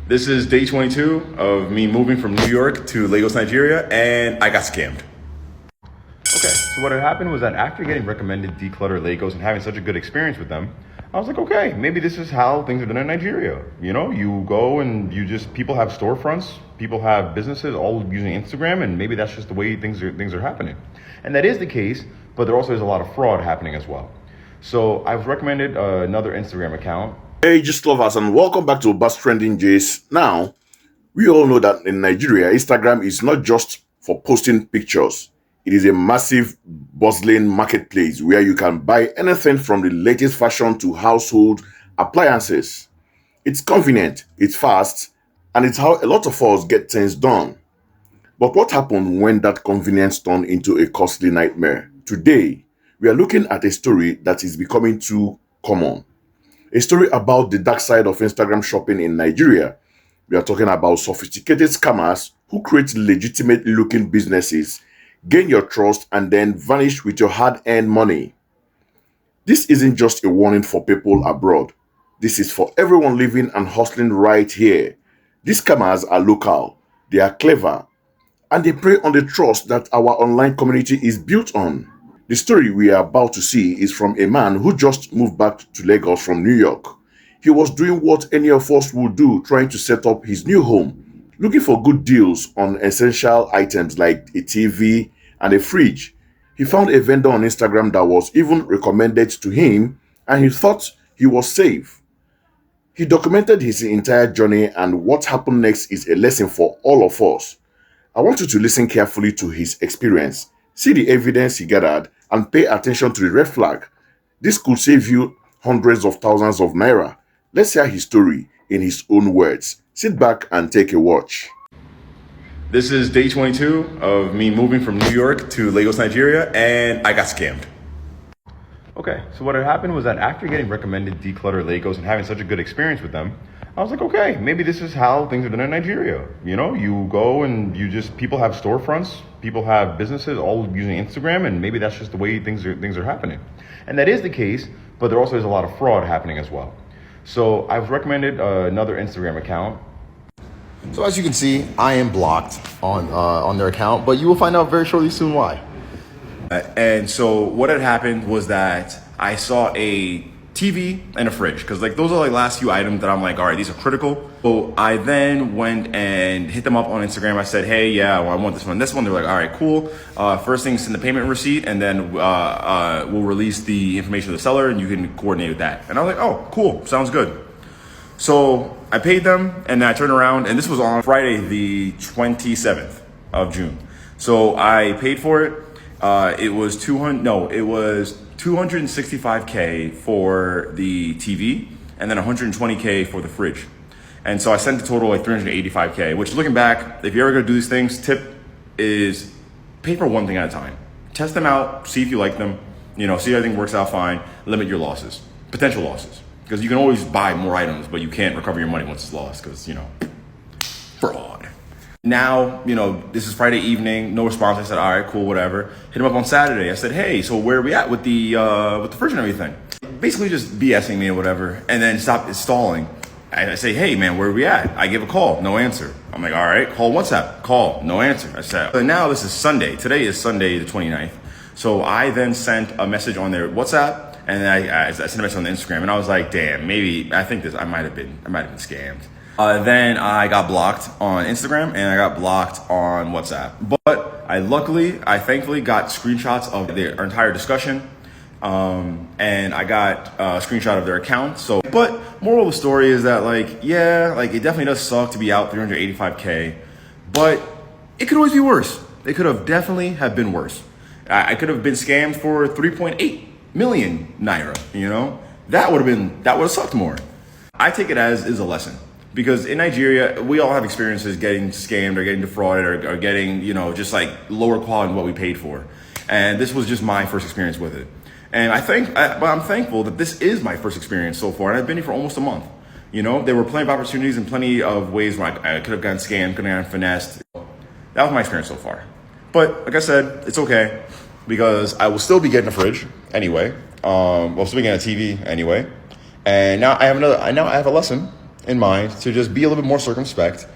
This is day 22 of me moving from New York to Lagos, Nigeria, and I got scammed. Okay, so what had happened was that after getting recommended Declutter Lagos and having such a good experience with them, I was like, okay, maybe this is how things are done in Nigeria. You know, you go and people have storefronts, people have businesses all using Instagram, and maybe that's just the way things are happening. And that is the case, but there also is a lot of fraud happening as well. So I've recommended another Instagram account. Hey, just lovers, and welcome back to Buzz Trending Jays. Now, we all know that in Nigeria, Instagram is not just for posting pictures. It is a massive, bustling marketplace where you can buy anything from the latest fashion to household appliances. It's convenient, it's fast, and it's how a lot of us get things done. But what happened when that convenience turned into a costly nightmare? Today, we are looking at a story that is becoming too common. A story about the dark side of Instagram shopping in Nigeria. We are talking about sophisticated scammers who create legitimate looking businesses, gain your trust, and then vanish with your hard earned money. This isn't just a warning for people abroad. This is for everyone living and hustling right here. These scammers are local, they are clever, and they prey on the trust that our online community is built on. The story we are about to see is from a man who just moved back to Lagos from New York. He was doing what any of us would do, trying to set up his new home, looking for good deals on essential items like a TV and a fridge. He found a vendor on Instagram that was even recommended to him, and he thought he was safe. He documented his entire journey, and what happened next is a lesson for all of us. I want you to listen carefully to his experience, see the evidence he gathered, and pay attention to the red flag. This could save you hundreds of thousands of naira. Let's hear his story in his own words. Sit back and take a watch. This is day 22 of me moving from New York to Lagos, Nigeria, and I got scammed. Okay, so what had happened was that after getting recommended Declutter Lagos and having such a good experience with them, I was like, okay, maybe this is how things are done in Nigeria. You know, you go and people have storefronts, people have businesses all using Instagram, and maybe that's just the way things are happening. And that is the case, but there also is a lot of fraud happening as well. So I've recommended another Instagram account. So as you can see, I am blocked on their account, but you will find out very shortly soon why. And so what had happened was that I saw a TV and a fridge, because like those are like last few items that I'm like, all right, these are critical. So I then went and hit them up on Instagram. I said, hey, yeah, well, I want this one, this one. They're like, all right, cool. First thing, send the payment receipt, and then we'll release the information of the seller, and you can coordinate with that. And I was like, oh, cool, sounds good. So I paid them, and then I turned around, and this was on Friday, the 27th of June. So I paid for it. It was 265K for the TV, and then 120K for the fridge. And so I sent a total like 385K, which looking back, if you're ever gonna do these things, tip is pay for one thing at a time. Test them out, see if you like them, see if everything works out fine, limit your losses, potential losses. Because you can always buy more items, but you can't recover your money once it's lost, because, fraud. Now, this is Friday evening, no response. I said, all right, cool, whatever. Hit him up on Saturday. I said, hey, so where are we at with the fridge and everything? Basically just BSing me or whatever, and then stop stalling. I say, hey, man, where are we at? I give a call, no answer. I'm like, all right, call WhatsApp, call, no answer. I said, and now this is Sunday. Today is Sunday the 29th. So I then sent a message on their WhatsApp, and then I sent a message on the Instagram, and I was like, damn, I might have been scammed. Then I got blocked on Instagram, and I got blocked on WhatsApp. But I thankfully got screenshots of their entire discussion, and I got a screenshot of their account. But moral of the story is that it definitely does suck to be out 385K, but it could always be worse. It could have definitely have been worse. I could have been scammed for 3.8 million naira, that would have sucked more. I take it as is a lesson, because in Nigeria, we all have experiences getting scammed or getting defrauded or getting, just like lower quality than what we paid for. And this was just my first experience with it. And I'm thankful that this is my first experience so far. And I've been here for almost a month. There were plenty of opportunities and plenty of ways where I could have gotten scammed, could have gotten finessed. That was my experience so far. But like I said, it's okay, because I will still be getting a fridge anyway. I'll still be getting a TV anyway. And now I have a lesson in mind to just be a little bit more circumspect.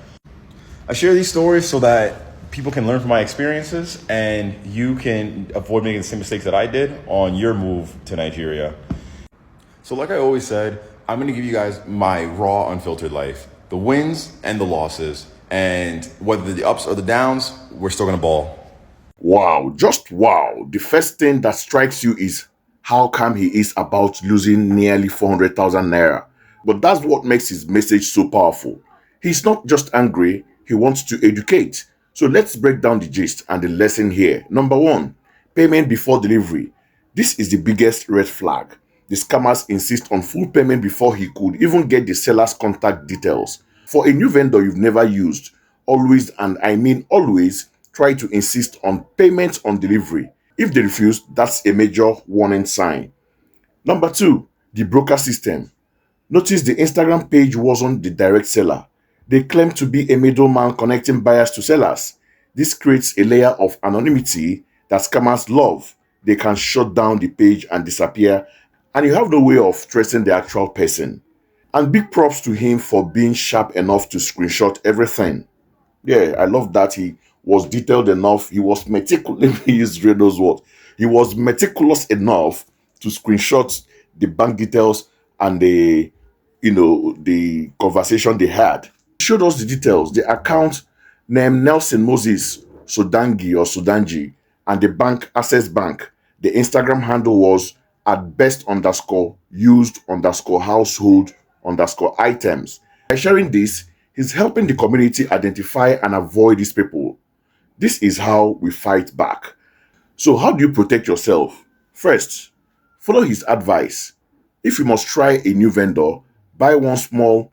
I share these stories so that people can learn from my experiences and you can avoid making the same mistakes that I did on your move to Nigeria. So like I always said, I'm going to give you guys my raw, unfiltered life, the wins and the losses, and whether the ups or the downs, we're still going to ball. Wow, just wow. The first thing that strikes you is how calm he is about losing nearly 400,000 naira. But that's what makes his message so powerful. He's not just angry, he wants to educate. So let's break down the gist and the lesson here. Number one, payment before delivery. This is the biggest red flag. The scammers insist on full payment before he could even get the seller's contact details. For a new vendor you've never used, always, and I mean always, try to insist on payment on delivery. If they refuse, that's a major warning sign. Number two, the broker system. Notice the Instagram page wasn't the direct seller. They claim to be a middleman connecting buyers to sellers. This creates a layer of anonymity that scammers love. They can shut down the page and disappear, and you have no way of tracing the actual person. And big props to him for being sharp enough to screenshot everything. Yeah, I love that he was detailed enough. He was meticulous. He used knows what. He was meticulous enough to screenshot the bank details and the conversation they had. He showed us the details. The account name Nelson Moses Sodangi or Sudanji, and the bank Access Bank. The Instagram handle was at best underscore used underscore household underscore items. By sharing this, he's helping the community identify and avoid these people. This is how we fight back. So, how do you protect yourself? First, follow his advice. If you must try a new vendor, buy one small,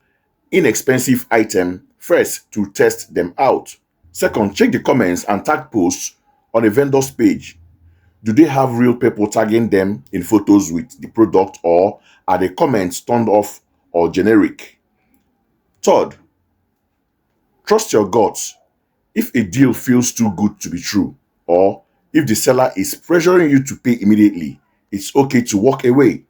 inexpensive item first to test them out. Second, check the comments and tag posts on a vendor's page. Do they have real people tagging them in photos with the product, or are the comments turned off or generic? Third, trust your guts. If a deal feels too good to be true, or if the seller is pressuring you to pay immediately, it's okay to walk away.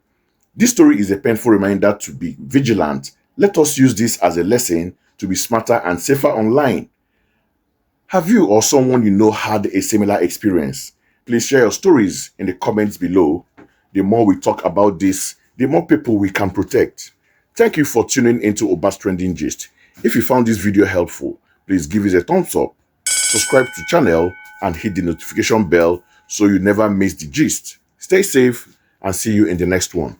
This story is a painful reminder to be vigilant. Let us use this as a lesson to be smarter and safer online. Have you or someone you know had a similar experience? Please share your stories in the comments below. The more we talk about this, the more people we can protect. Thank you for tuning into Obas Trending Gist. If you found this video helpful, please give it a thumbs up, subscribe to the channel, and hit the notification bell so you never miss the gist. Stay safe and see you in the next one.